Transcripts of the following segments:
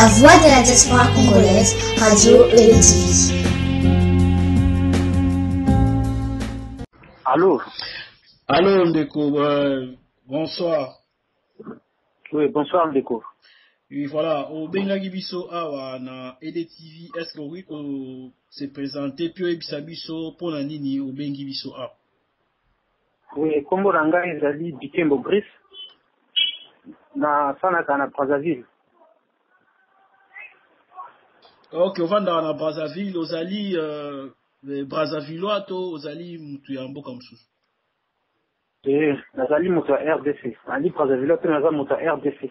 La voix de la diaspora congolaise, Radio LTV. Allô? Allô, Ndeko, bonsoir. Oui, bonsoir, Ndeko. Oui, voilà, au Bengagi Biso, na LTV, est-ce que oui, qu'on s'est présenté, puis Ebisa Biso, pour la Nini, au Bengi Biso, Oui, Kombo Ranga, Ezali, Bikembo Brice, na Sanaka, na Brazzaville. Ok, on va dans Brazzaville, aux Ali, Brazzavillois, aux Ali, Moutouambo, comme ça. Oui, Nazali Mouta RDC. Ali Brazzaville, Nazali Mouta RDC.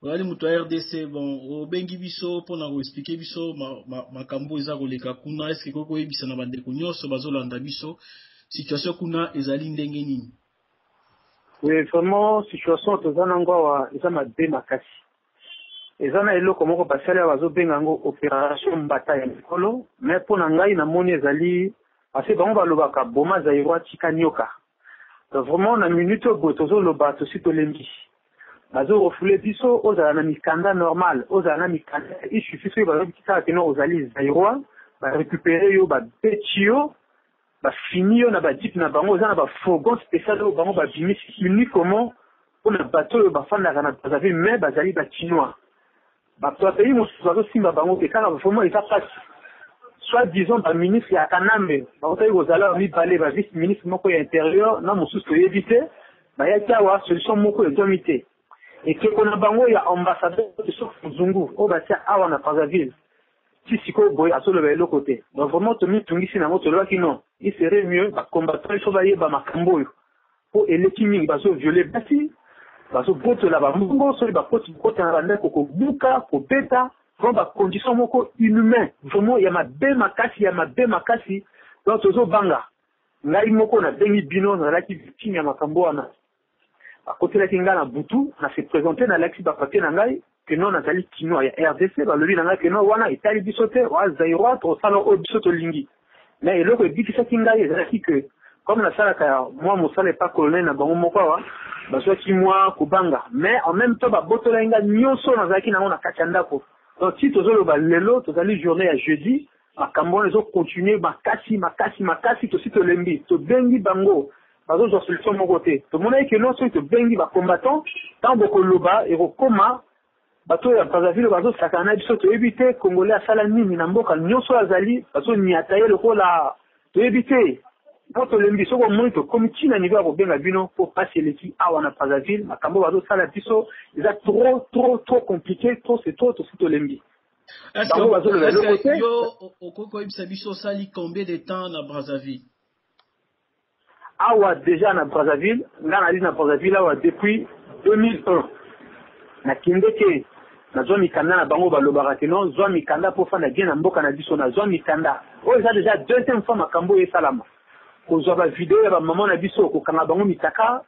Ali Mouta RDC, bon, au Bengi Biso, pour nous expliquer Biso, ma Kambo, Ezako, les Kakuna, est-ce que Koko Ebisa, na Bande Kunyo, Sobazo, Landa Biso, situation Kuna, Ezali, Ndengenini. Oui, vraiment, situation, Tozanangwa, Ezama de Makasi. Ezana elo komoko basala bazo bengango opération bataille mikolo mais pour ngai na moni ezali assez bango balobaka boma zairwa tikanyoka. Donc vraiment na minute botozo loba to sito lembi. Bazo refoulé biso ozala na mikanda normal, ozala na mikanda il suffit que bazo kitaka kino ozali zairwa ba récupérer yo ba petio ba finio na ba jeep na bango ozana ba fourgon spécial au bango ba bimisi uniquement pour na bateau ba fanda na Brazzaville mais bazali ba chinois. Bato pays mosusu simba bango ekala vraiment eza pasi soit disons ba ministre ya Kanambe bakotai kozala mibale ba vice ministre moko ya intérieur na mosusu toyebi te bayaki awa solution moko ezomi te ekeko na bango ya ambassadeur Sof Muzungu oyo batia awa na Brazzaville ti sikoyo boye azoloba eloko te donc vraiment tomitungisi nango tolobaki non il serait mieux bacombattant iso bayeba makambo oyo po eleki mingi bazoviole basi baso boto la ba mungo so ba koti koti na bande ko buka ko beta vraiment ba condition moko inhumain vraiment ya mabe makasi donc tozo banga ngai moko na bengi bino na laki victime ya makambo wana akotela kinga na butu na se présenter na laki ba papier na ngai que non nazali kino ya RDC ba lobi na ngai que non wana itali bisote wa zairwa to sala o bisoto lingi mais eloko ebikisa kinga ezalaki que comme la salle moi mon salaire pas colonel na bango moko wa baso ki moi kubanga mais en même temps ba botola inga nyonso na zaki na ona kachanda ko donc si tozolo ba lelo tozali journée ya jeudi makambo les autres continuer makasi to si to lembi to bengi bango bazo zo solution moko te to mona que non so to bengi ba combattant tant boko loba et koma bato ya Brazzaville bazo sakana biso to éviter congolais asala nini na mboka nyonso azali bazo niataye lokola to éviter Poto lembi soko monito komiti na niveau ya benga bino pour passer l'équipe awa na Brazzaville makambo bazo sala biso eza trop compliqué c'est trop to lembi. Est-ce que yo okoko ibisa biso sali combien de temps na Brazzaville? Awa déjà na Brazzaville, ngana li na Brazzaville awa depuis 2001. Na kindeke na zone mikanda na bango balobaka te non zone mikanda pour fana bien na mboka na biso na zone mikanda. O eza déjà deuxième fois makambo esalama. Kozwa ba video ya ba maman na biso ko kanga bango mitaka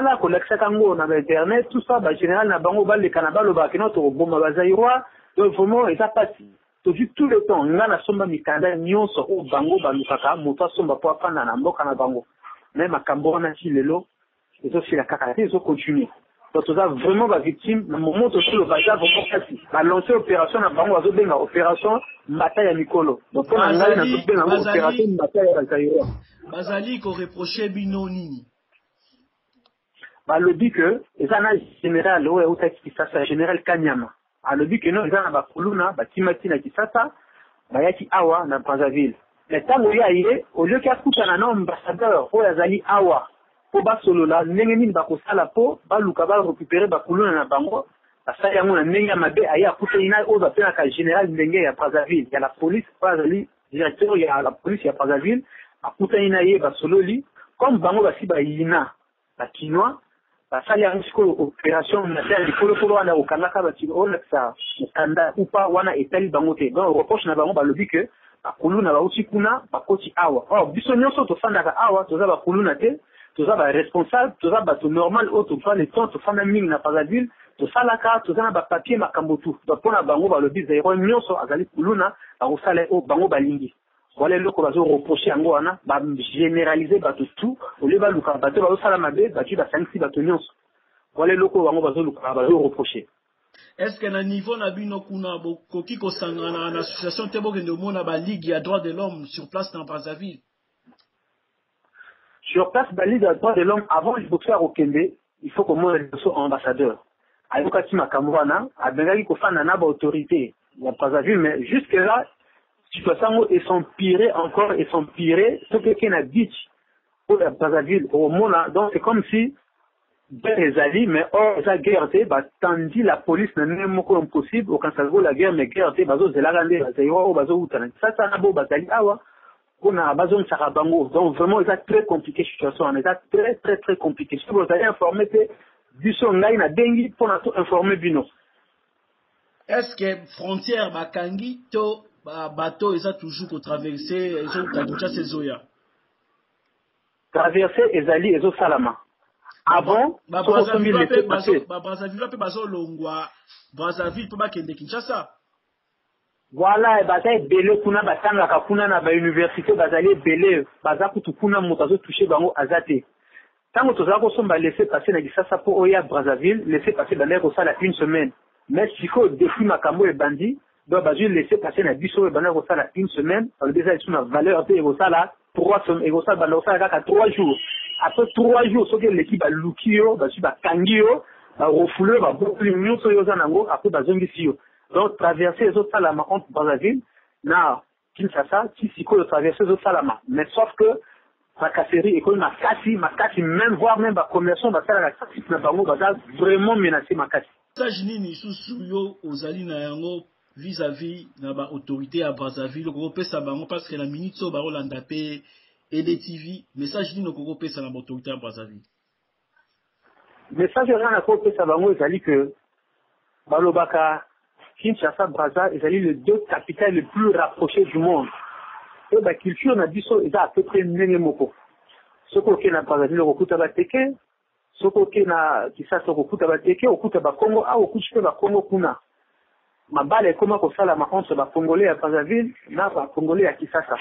la ko laksa kango na internet tout ça ba général na bango ba le kanaba lo ba kino to bomba ba zairwa donc vraiment et ça passe tout le temps ngana somba mikanda nyonso o bango ba lukaka moto somba po afana na mboka na bango même makambo na ci lelo ezo sila kaka te ezo continuer donc ça vraiment ba victime na moment to le baza vraiment kasi ba lancer opération na bango azo benga opération mbata ya mikolo donc on a na to benga opération mbata ya zairwa bazali ko reprocher bino nini balobi que ezana général oyo utaki kisasa général Kanyama alobi que non ezana bakuluna batimati na kisasa bayaki awa na Brazzaville mais tango ya ile au lieu ka kutana na ambassadeur oyo azali awa po basolola ndenge nini bakosala po baluka ba récupérer bakuluna na bango basali yango na ndenge ya mabe aya kuta ina oyo bapelaka général ndenge ya Brazzaville ya la police Brazzaville directeur ya la police ya Brazzaville akuta ina ye basololi comme bango basi bayina bakinois basali yango sikoyo opération militaire likolo polo wana okangaka batiko olakisa mokanda upa wana etali bango te donc reproche na bango balobi ke bakuluna bauti kuna bakoti awa or biso nyonso tofandaka awa toza bakuluna te toza ba responsable toza bato normal oyo tofa le temps tofanda mingi na Brazzaville tosalaka toza na bapapier makambo tu donc mpona bango balobi zairo nyonso azali kuluna bakosala oyo bango balingi voilà eloko bazo reproche yango wana ba généraliser bato tout ole baluka bato bazosala mabe batu basangisi bato nyonso voilà eloko bango bazo luka bazo reproche. Est-ce que na niveau na bino kuna bokoki kosangana na association te bokende omona ba ligue ya droit de l'homme sur place dans Brazzaville? Sur place, la Ligue des droits de l'homme, avant le boxeur au Kende, il faut que moi, je sois ambassadeur. Ayoka Tima Kamouana, a Bengali Kofana n'a pas autorité. Il n'y a pas à vue, mais jusque-là, situation est s'empirer encore et s'empirer. Ce que quelqu'un a dit pour la Brazzaville, au Mona, donc c'est comme si, des alliés, mais or, la guerre, tandis la police n'est même pas impossible, au Kansago, la guerre, mais guerre, bazo, c'est la grande, c'est au bazo, ça, ça n'a pas bazali, awa. On a besoin de Sarabango. Donc vraiment, c'est très compliqué la situation. C'est très, très compliqué. Si vous allez informer, du son, là, il y a dengue pour informer Bino. Est-ce que frontière, Bakangi, to, bateau, ils ont toujours qu'au traverser, ils ont déjà ces oya? Traverser, ils allaient, ils ont Salama. Avant, Brazzaville, Bazo Longwa, Brazzaville, pour Bakende Kinshasa. Voilà, bazali belé kuna batanga kakuna na ba université bazali belé bazaku tukuna mutazo toucher bango azate. Tango tozako somba laisser passer na Kisasa pour oya Brazzaville, laisser passer dans l'air ça la une semaine. Mais s'il faut défi makambo et bandi, doit bazu laisser passer na biso et banner ça la une semaine, alors déjà c'est une valeur de ça là 3 semaines et ça banner ça à 3 jours. Après 3 jours, ce que l'équipe a lukio, bazu ba kangio, ba refoulé, ba beaucoup de mieux so yoza nango après bazongi sio. Donc, traverser les autres salama entre Brazzaville, na Kinshasa, si quoi de traverser les autres salama. Mais sauf que, la casserie, et comme ma kassi, même, voire même, la commerçant, va faire la kassi, na bango, va vraiment menacer ma kassi. Ça, je n'ai sous yo, aux alliés na yango, vis-à-vis, na ba autorité à Brazzaville, le groupe sa bango, parce que la minute so, baro landapé, et des TV, mais ça, je dis, no groupe sa na autorité à Brazzaville. Mais ça, je rien à groupe sa bango, il dit que, Balobaka, Kinshasa, Brazza, ils allaient les 2 capitales les plus rapprochées du monde. Et la culture n'a dit ça, ils ont à peu près même moko. Ce qu'on a Brazzaville, le Rokuta Bateke, ce qu'on a Kinshasa, le Rokuta Bateke, au Kuta Bakongo, au Kuta Bakongo Kuna. Ma balle est comme ça la entre les Congolais à Brazzaville, n'a pas Congolais à Kinshasa.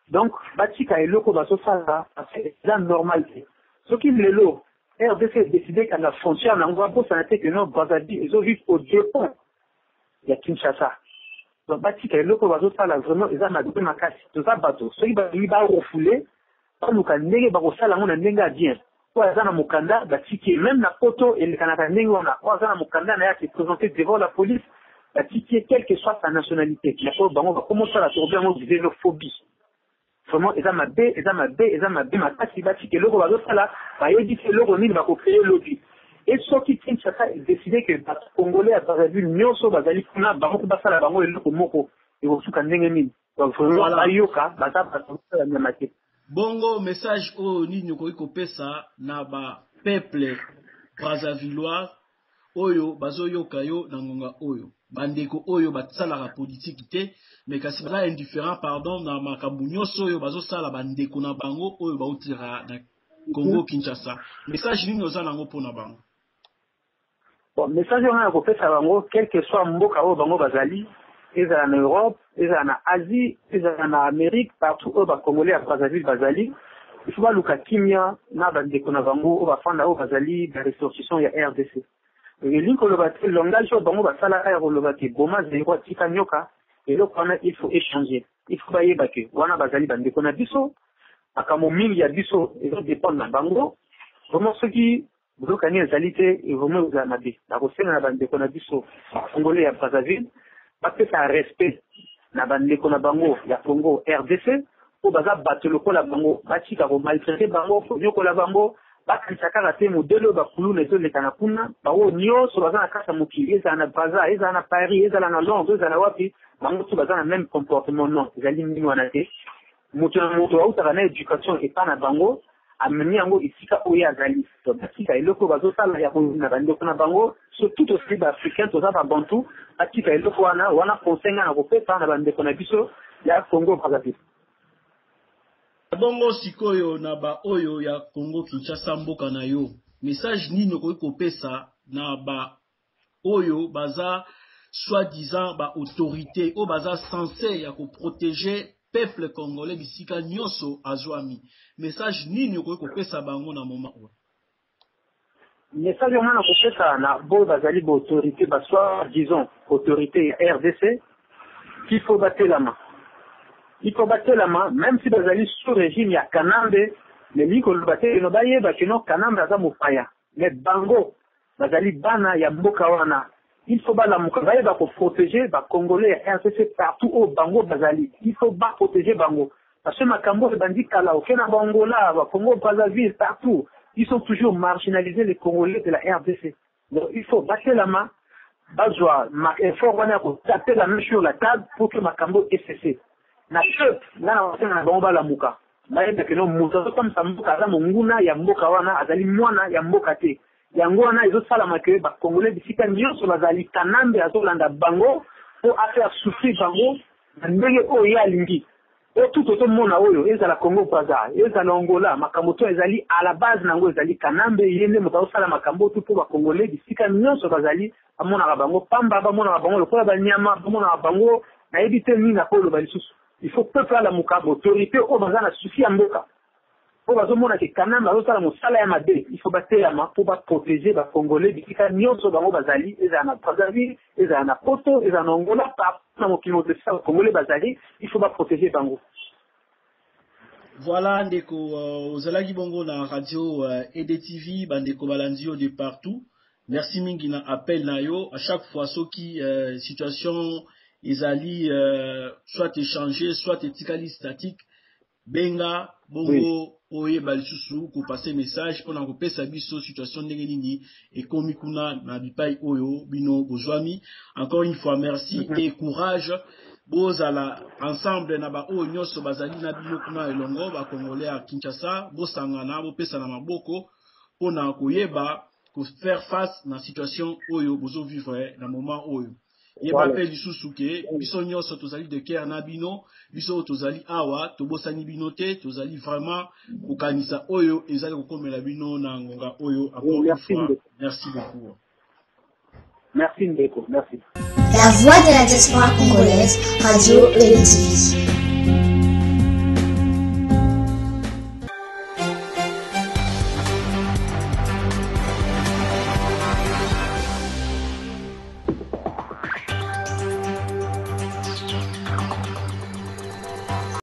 Donc, Batika et Loko Basso Sala, c'est la normalité. Ce qui est l'eau, RDC a décidé qu'à la frontière, on va pas s'arrêter que non, Brazzaville, ils ont juste au dépôt. Il y a Kinshasa. Donc, Batika et Loko Bazo Sala, vraiment, ils ont madoué ma casse. Tout ça, bateau. Ceux qui vont refouler, pas nous qu'à négé, bah, ça, là, on a négé bien. Quoi, ils ont Mukanda, Batika, même la photo, et le Canada négé, on a, quoi, ils ont Mukanda, n'a qui est présenté devant la police, Batika, quelle que soit sa nationalité. La fois, bah, on va commencer à la tourner en xénophobie. Vraiment, ils ont ma B, ma casse, Batika et Loko Bazo Sala, bah, ils disent que Loko Nil va créer l'autre. Et ceux qui tiennent ça, ils décidaient que les Congolais à Brazzaville, Nyonso, Bazali, Kuna, Bango, Basala, Bango, et Loko Moko, et vous souka Nengemin. Donc, vraiment, Bayoka, Bazaba, la Nyamake. Bongo, message au Nino Koiko Pesa, Naba, peuple Brazzavillois, Oyo, Bazo Yokayo, Nangonga Oyo. Bandeko Oyo, Batsala, la politique, mais kasi baza indifférent, pardon, na Makabunyo, Soyo, Bazo Sala, Bandeko, na Bango, Oyo, Bautira, na Congo, Kinshasa. Message Nino Zanango pour na Bango. Bon, message on a fait ça bango, quel que soit mboka o bango bazali, ils sont en Europe, ils sont en Asie, ils sont en Amérique, partout où ba Congolais à Brazzaville bazali. Il faut pas luka kimia na bandeko na bango o ba fanda o bazali ba ressortissant ya RDC. Et linko lo bati langage o bango ba sala aéro lo bati boma zero tika nyoka et là on a il faut échanger. Il faut baye bake wana bazali bandeko na biso akamo mingi ya biso et dépend na bango. Vraiment ceux qui Vous avez une qualité et vous avez un habit. La recette n'a pas de connexion. Congolais à Brazzaville, parce que ça a respect. N'a pas de connexion. Il y a Congo RDC. Pour baza battre le col à Bango. Bati ka maltraité Bango. Faut mieux col à Bango. Bati chaka raté modèle bakulu les deux les kanakuna. Bango nio sur baza na kasa mukili. Ils en Brazza, ils en Paris, ils en Londres, ils en Wapi. Bango sur baza na même comportement non. Ils allaient nous anaté. Moto au travail éducation et pas na Bango. Amener yango isika oya azali to batika eloko bazosala ya kuna bandeko na bango surtout aussi ba africain to za ba bantu batika eloko wana konsenga na kopesa na bandeko na biso ya Congo Brazzaville. Bongo sikoyo na ba oyo ya Congo Kinshasa mboka na yo message nini ko kopesa na ba oyo baza soi-disant ba autorité o baza censé ya ko protéger peuple congolais bisika nyonso azwami message nini ko pesa bango na moment. message on a fait ça na bo bazali bo autorité soit disons autorité RDC qu'il faut battre la main. Il faut battre la main même si bazali sous régime ya Kanambe les liko battre no baye ba kino Kanambe za mupaya mais bango bazali bana ya mboka wana. Il faut ba la mukabaye ba ko protéger ba congolais RDC partout au bango bazali. Il faut ba protéger bango parce que makambo de bandit kala au Kenya Bangola ba Congo Brazzaville partout. Ils sont toujours marginalisés, les Congolais de la RDC. Donc, il faut battre la main, il faut taper la main sur la table pour que Makambo ait cessé. Na peuple, là, on a bomba la mouka. Là, il y a que nous, comme ça, mouka, là, munguna, ya mboka wana, azali mwana, ya mboka te. Ya ngwana, ils ont salama que, bah, Congolais, d'ici quand ils sont azali Kanambe, azolanda bango, pour faire souffrir bango, ndenge o ya lingi. Et tout le monde a eu, ils ont la Congo Brazza, ils ont l'Angola, Makamoto, ils ont à la base, nango, ils ont Kanambe, ils ont la Makambo, tout pour les Congolais, d'ici quand nous sommes bazali, à mon arabango, Pamba, à mon arabango, le peuple Banyama, à mon arabango, na éviter ni na polo balisus. Il faut peuple à la Mukabo, autorité au Bazana suffit à Mboka. Pour bazo mona que Kanambe, à la Moussala et Madé, il faut battre la main pour protéger les Congolais, d'ici quand nous sommes bazali, ils ont Brazzaville, ils ont Poto, ils ont Angola, dans mon kilo de ça, Congolais bazali, il faut protéger Bango. Voilà, ndeko ozalaki bongo na radio EDTV, bandeko balandio de partout. Merci mingi na appel na yo. À chaque fois soki situation ezali soit échangé, soit etikali statique, benga bongo oye balisusu ko passer message pour na kopesa biso situation ndenge nini et komi kuna na bipai oyo bino bozwami. Encore une fois merci et courage. Bozala ensemble na ba o nyoso bazali na bino kuna elongo ba Congolais à Kinshasa bosangana bopesa na maboko pona koyeba ko faire face na situation oyo bozo vivre na moment oyo yeba pe lisusu ke biso nyoso tozali de cœur na bino biso tozali awa tobosani bino te tozali vraiment kokanisa oyo ezali kokomela bino na ngonga oyo encore une fois merci beaucoup. Merci Ndeko, merci. La voix de la diaspora congolaise, Radio EDTV.